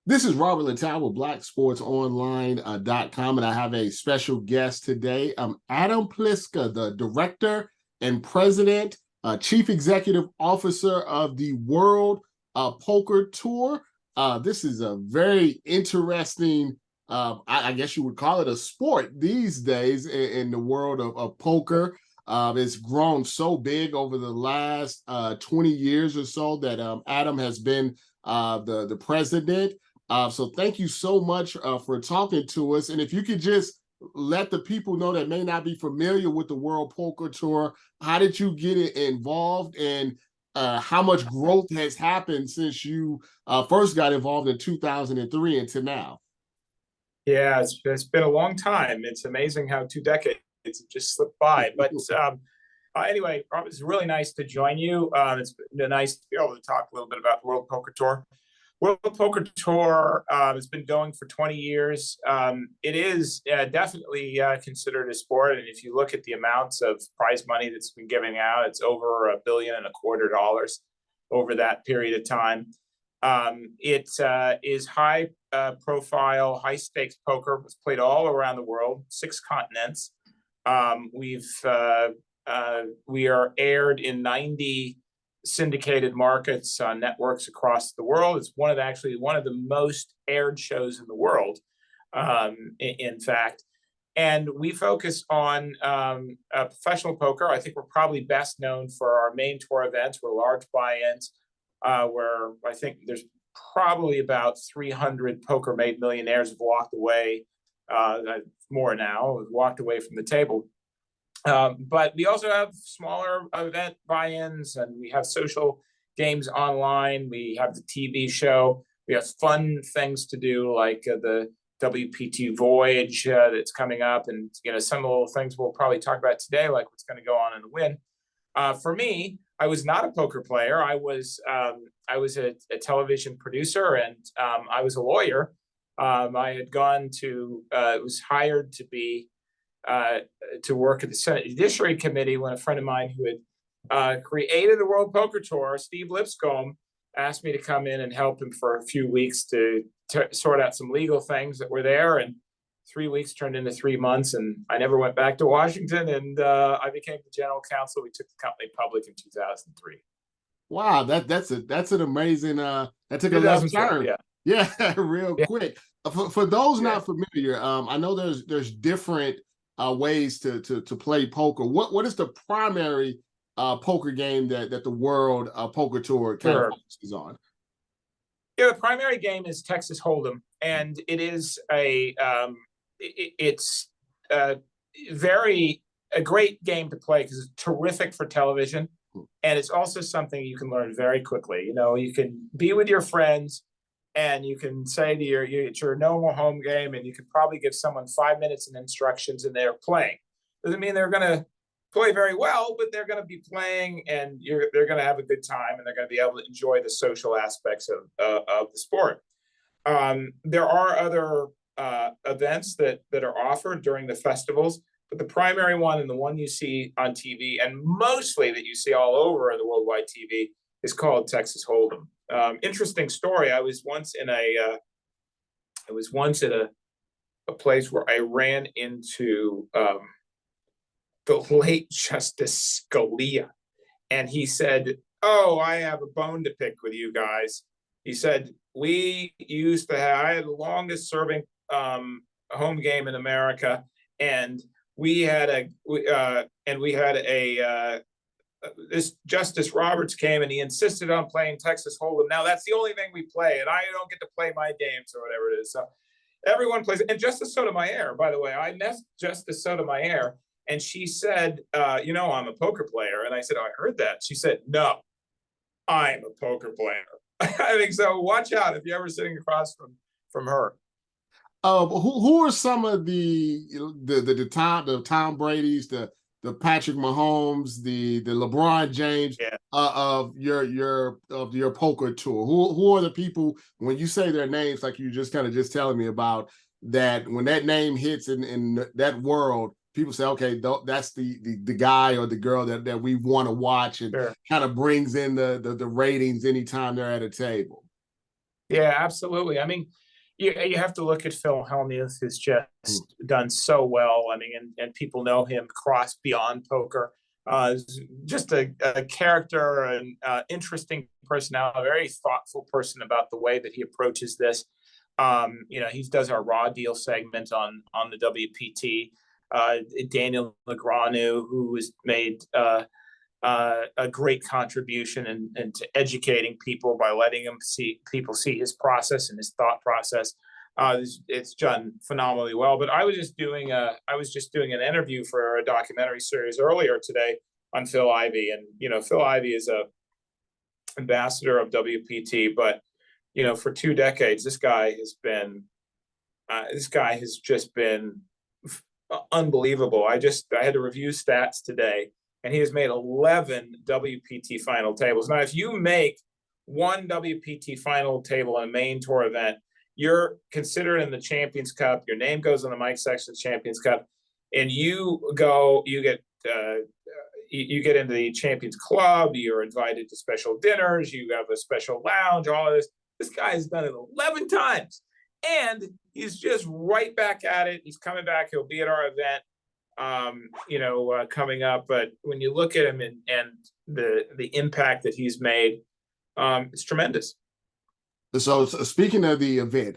This is Robert Littal with BlackSportsOnline.com, and I have a special guest today. Adam Plisk, the director and president, chief executive officer of the World Poker Tour. This is a very interesting, I guess you would call it a sport these days in the world of poker. It's grown so big over the last 20 years or so that Adam has been the president. So thank you so much for talking to us. And if you could just let the people know that may not be familiar with the World Poker Tour, how did you get involved, and how much growth has happened since you first got involved in 2003 and to now? Yeah, it's been a long time. It's amazing how 2 decades have just slipped by. But anyway, Rob, it's really nice to join you. It's been nice to be able to talk a little bit about the World Poker Tour. World Poker Tour has been going for 20 years. It is definitely considered a sport. And if you look at the amounts of prize money that's been giving out, it's over $1.25 billion over that period of time. It is high profile, high stakes poker. It's played all around the world, 6 continents. We are aired in 90 syndicated markets on networks across the world. It's one of the most aired shows in the world, in fact. And we focus on professional poker. I think we're probably best known for our main tour events, where large buy-ins, where I think there's probably about 300 poker-made millionaires have walked away, more now, have walked away from the table. But we also have smaller event buy-ins, and we have social games online. We have the TV show. We have fun things to do, like the WPT Voyage that's coming up, and some of the things we'll probably talk about today, like what's going to go on in the Wynn. For me, I was not a poker player. I was a television producer, and I was a lawyer. I had was hired to work at the Senate Judiciary Committee when a friend of mine who had created the World Poker Tour, Steve Lipscomb, asked me to come in and help him for a few weeks to sort out some legal things that were there. And 3 weeks turned into 3 months, and I never went back to Washington, and I became the general counsel. We took the company public in 2003. Wow, that's an amazing that took a left turn. Yeah, real quick. For those not familiar, I know there's different ways to play poker. What is the primary poker game that the World Poker Tour kind of focuses on? Yeah, the primary game is Texas Hold'em, and it is it's a great game to play because it's terrific for television, and it's also something you can learn very quickly. You can be with your friends, and you can say to it's your normal home game, and you can probably give someone 5 minutes and instructions, and they're playing. Doesn't mean they're going to play very well, but they're going to be playing, and they're going to have a good time, and they're going to be able to enjoy the social aspects of the sport. There are other events that are offered during the festivals, but the primary one, and the one you see on TV, and mostly that you see all over the worldwide TV, is called Texas Hold'em. Interesting story. I was once at a place where I ran into the late Justice Scalia, and he said, "Oh, I have a bone to pick with you guys." He said, I had the longest serving home game in America, and this Justice Roberts came, and he insisted on playing Texas Hold'em. Now that's the only thing we play, and I don't get to play my games or whatever it is. So everyone plays. And Justice Sotomayor, by the way, I met Justice Sotomayor, and she said, I'm a poker player. And I said, "Oh, I heard that." She said, "No, I'm a poker player." I think so. Watch out if you're ever sitting across from her. Who are some of the Tom Brady's, the Patrick Mahomes, the LeBron James of your poker tour? Who are the people, when you say their names, like you just telling me about, that when that name hits in that world, people say, okay, that's the guy or the girl that we want to watch, and kind of brings in the ratings anytime they're at a table? Yeah, absolutely. I mean, you have to look at Phil Hellmuth, who's Mm. just done so well. I mean, and people know him across beyond poker. Just a character and interesting personality, a very thoughtful person about the way that he approaches this. He does our raw deal segment on the WPT. Daniel Negreanu, who has made a great contribution into educating people by letting people see his process and his thought process. It's done phenomenally well. But I was just doing an interview for a documentary series earlier today on Phil Ivey, and Phil Ivey is a ambassador of WPT, but for 2 decades this guy has just been unbelievable. I had to review stats today, and he has made 11 WPT final tables. Now, if you make one WPT final table in a main tour event, you're considered in the Champions Cup. Your name goes on the Mike Sexton Champions Cup, and you get into the Champions Club. You're invited to special dinners. You have a special lounge. All of this. This guy has done it 11 times. And he's just right back at it. He's coming back. He'll be at our event, coming up. But when you look at him and the impact that he's made, it's tremendous. So speaking of the event,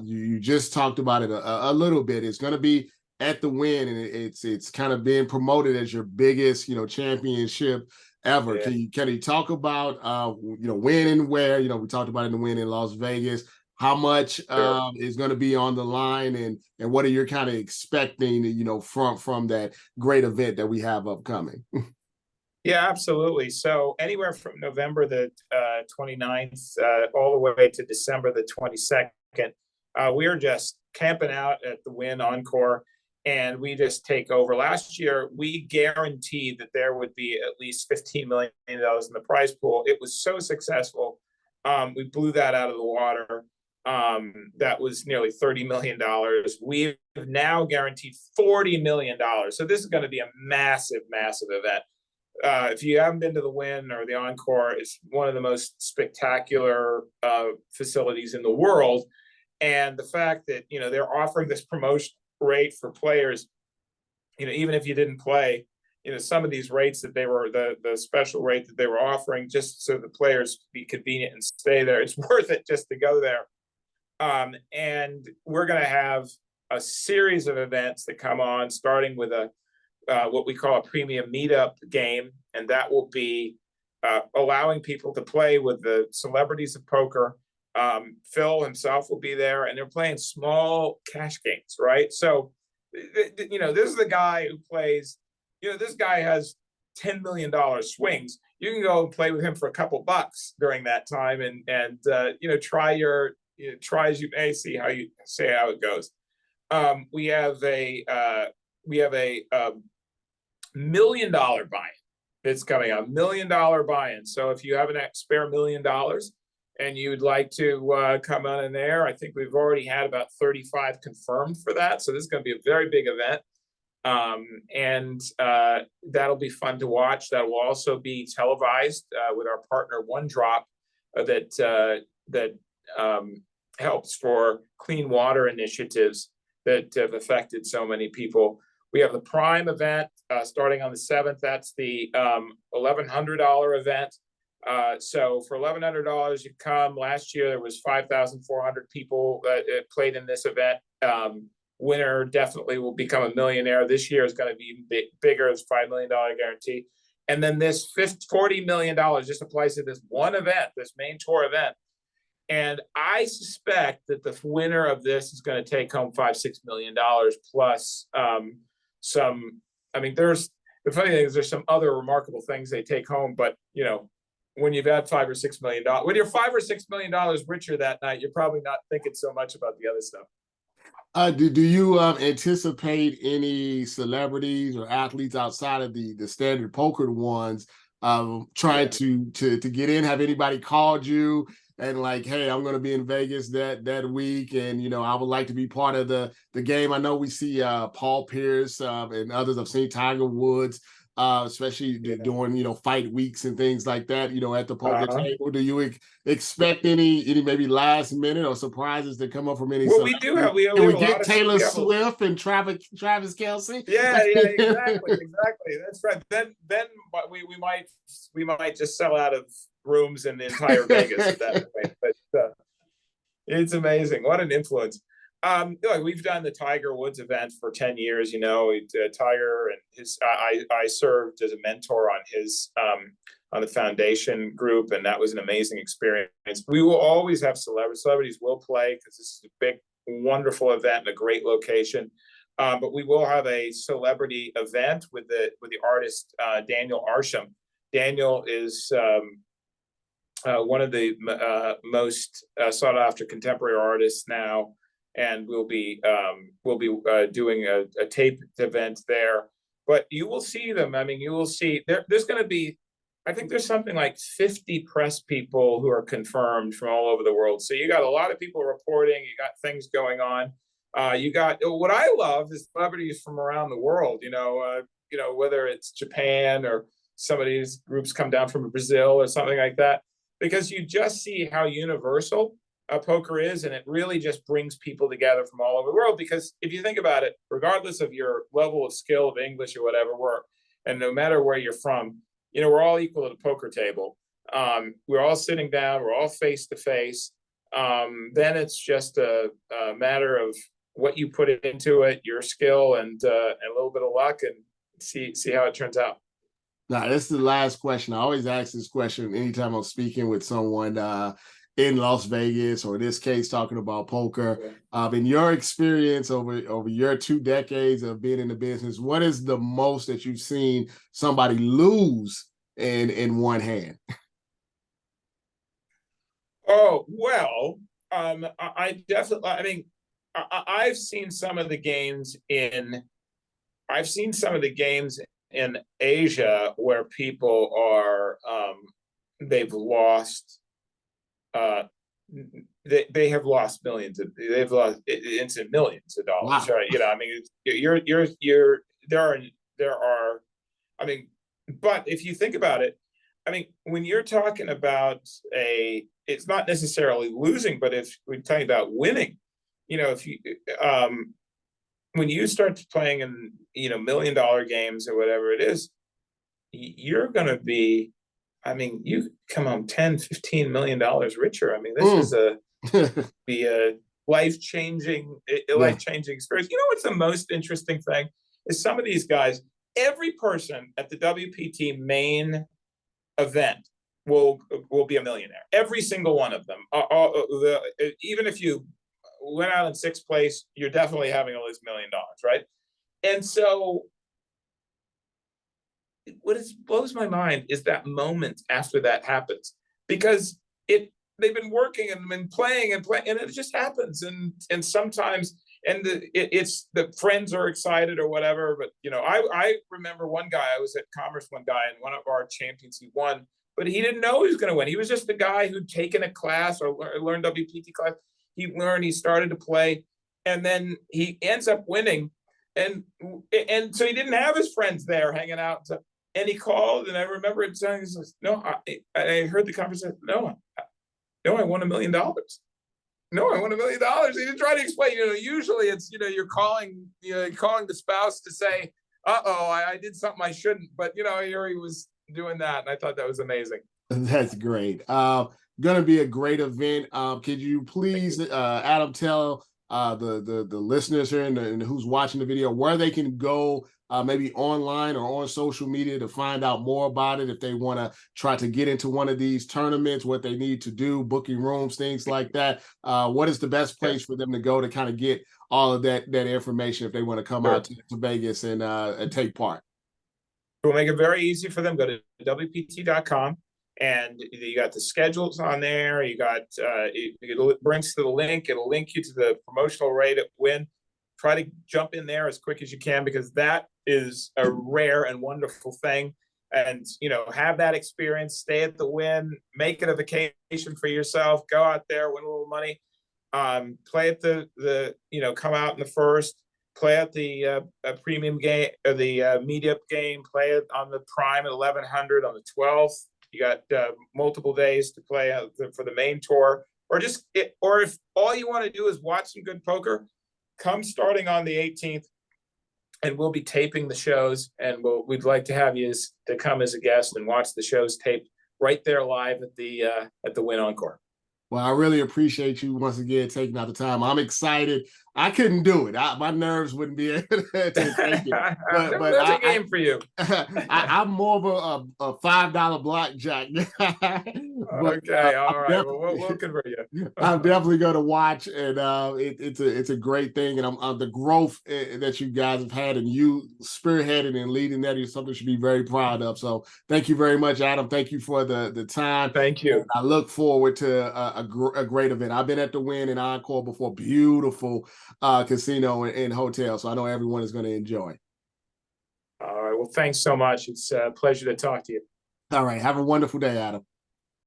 you just talked about it a little bit. It's going to be at the Wynn, and it's kind of being promoted as your biggest, championship ever. Yeah. Can you talk about when and where? We talked about it in the Wynn in Las Vegas. How much Sure. is going to be on the line, and what are you kind of expecting, from that great event that we have upcoming? Yeah, absolutely. So anywhere from November the 29th all the way to December the 22nd, we are just camping out at the Wynn Encore, and we just take over. Last year, we guaranteed that there would be at least $15 million in the prize pool. It was so successful. We blew that out of the water. That was nearly $30 million. We've now guaranteed $40 million. So this is going to be a massive, massive event. If you haven't been to the Wynn or the Encore, it's one of the most spectacular facilities in the world. And the fact that, they're offering this promotion rate for players, even if you didn't play, some of these rates that they were, the special rate that they were offering just so the players could be convenient and stay there, it's worth it just to go there. And we're going to have a series of events that come on, starting with what we call a premium meetup game, and that will be allowing people to play with the celebrities of poker. Phil himself will be there, and they're playing small cash games, right? So, this is the guy who plays. This guy has $10 million swings. You can go and play with him for a couple bucks during that time, and try as you may, see how it goes. We have a $1 million buy-in that's coming out, $1 million buy-in. So if you have a spare $1 million and you'd like to come on in there, I think we've already had about 35 confirmed for that. So this is going to be a very big event. And that'll be fun to watch. That will also be televised with our partner OneDrop that helps for clean water initiatives that have affected so many people. We have the Prime event starting on the 7th. That's the $1,100 event. So for $1,100, you come. Last year, there was 5,400 people that played in this event. Winner definitely will become a millionaire. This year is going to be bigger. It's $5 million guarantee. And then this $40 million just applies to this one event, this main tour event. And I suspect that the winner of this is going to take home $5-6 million plus some. I mean, the funny thing is there's some other remarkable things they take home, but when you've had $5 or $6 million, when you're $5 or $6 million richer that night, you're probably not thinking so much about the other stuff. Do you anticipate any celebrities or athletes outside of the standard poker ones trying to get in? Have anybody called you and like, hey, I'm going to be in Vegas that week, and I would like to be part of the game? I know we see Paul Pierce and others. I've seen Tiger Woods. especially Yeah. during, fight weeks and things like that, at the poker Uh-huh. table. Do you expect any maybe last minute or surprises that come up from any Well, we do celebrities? have we Can have we a lot get of Taylor we have a Swift and Travis Kelce? yeah, exactly. That's right. Then we might just sell out of rooms in entire Vegas at that point. But it's amazing. What an influence. Look, we've done the Tiger Woods event for 10 years. Tiger and his. I served as a mentor on the foundation group, and that was an amazing experience. We will always have celebrities. Celebrities will play because this is a big, wonderful event and a great location. But we will have a celebrity event with the artist Daniel Arsham. Daniel is one of the most sought after contemporary artists now, and we'll be doing a taped event there. But you will see them. I mean, you will see there's going to be, I think there's something like 50 press people who are confirmed from all over the world. So you got a lot of people reporting. You got things going on. You got what I love is celebrities from around the world. Whether it's Japan or some of these groups come down from Brazil or something like that, because you just see how universal poker is, and it really just brings people together from all over the world. Because if you think about it, regardless of your level of skill of English or whatever, and no matter where you're from, we're all equal at a poker table. We're all sitting down, we're all face to face. Then it's just a matter of what you put into it, your skill, and a little bit of luck, and see how it turns out. Now, this is the last question. I always ask this question anytime I'm speaking with someone in Las Vegas, or in this case, talking about poker. In your experience over your 2 decades of being in the business, what is the most that you've seen somebody lose in one hand? Oh, well, I definitely, I mean, I've seen some of the games in Asia where people are they've lost they have lost they've lost into millions of dollars. Wow. Right? I mean, there are, I mean, but if you think about it, I mean, when you're talking about it's not necessarily losing, but if we're talking about winning, if you when you start playing in $1 million games or whatever it is, you're going to be, I mean, you come home $10-15 million richer. I mean, this is be a life-changing experience. What's the most interesting thing is some of these guys, every person at the WPT main event will be a millionaire. Every single one of them. Even if you went out in 6th place, you're definitely having at least $1 million, right? And so what blows my mind is that moment after that happens, because they've been working and been playing and it just happens. And sometimes, and it's the friends are excited or whatever. But I remember one guy, I was at Commerce one guy, and one of our champions, he won, but he didn't know he was going to win. He was just the guy who'd taken a class or learned WPT class. He started to play, and then he ends up winning. And so he didn't have his friends there hanging out. And he called, and I remember it saying, he says, "No, I heard the conversation. No, I won $1 million. No, I won $1 million." He didn't try to explain. Usually it's you're calling the spouse to say, "Uh-oh, I did something I shouldn't." But here he was doing that, and I thought that was amazing. That's great. Gonna be a great event. Could you please, Adam, tell the listeners here and who's watching the video where they can go, maybe online or on social media, to find out more about it if they want to try to get into one of these tournaments, what they need to do, booking rooms, things like that. What is the best place for them to go to kind of get all of that information if they want to come out to Vegas and take part? We'll make it very easy for them. Go to WPT.com. And you got the schedules on there. You got it brings to the link. It'll link you to the promotional rate at Wynn. Try to jump in there as quick as you can, because that is a rare and wonderful thing. And have that experience. Stay at the Wynn. Make it a vacation for yourself. Go out there, win a little money. Play at the come out in the first. play at the premium game or the media game, play it on the prime at 1100 on the 12th. You got multiple days to play for the main tour, or or if all you want to do is watch some good poker, come starting on the 18th, and we'll be taping the shows, and we'd like to have you to come as a guest and watch the shows taped right there live at the Wynn Encore. Well, I really appreciate you once again taking out the time. I'm excited. I couldn't do it. My nerves wouldn't be able to take it. But that's a game for you. I'm more of a $5 blackjack. Okay, all right. Well, we'll convert you. I'm definitely going to watch, and it's a great thing. And the growth that you guys have had, and you spearheading and leading that is something you should be very proud of. So thank you very much, Adam. Thank you for the time. Thank you. And I look forward to a great event. I've been at the Wynn in Encore before. Beautiful casino and hotel. So I know everyone is going to enjoy. All right. Well, thanks so much. It's a pleasure to talk to you. All right. Have a wonderful day, Adam.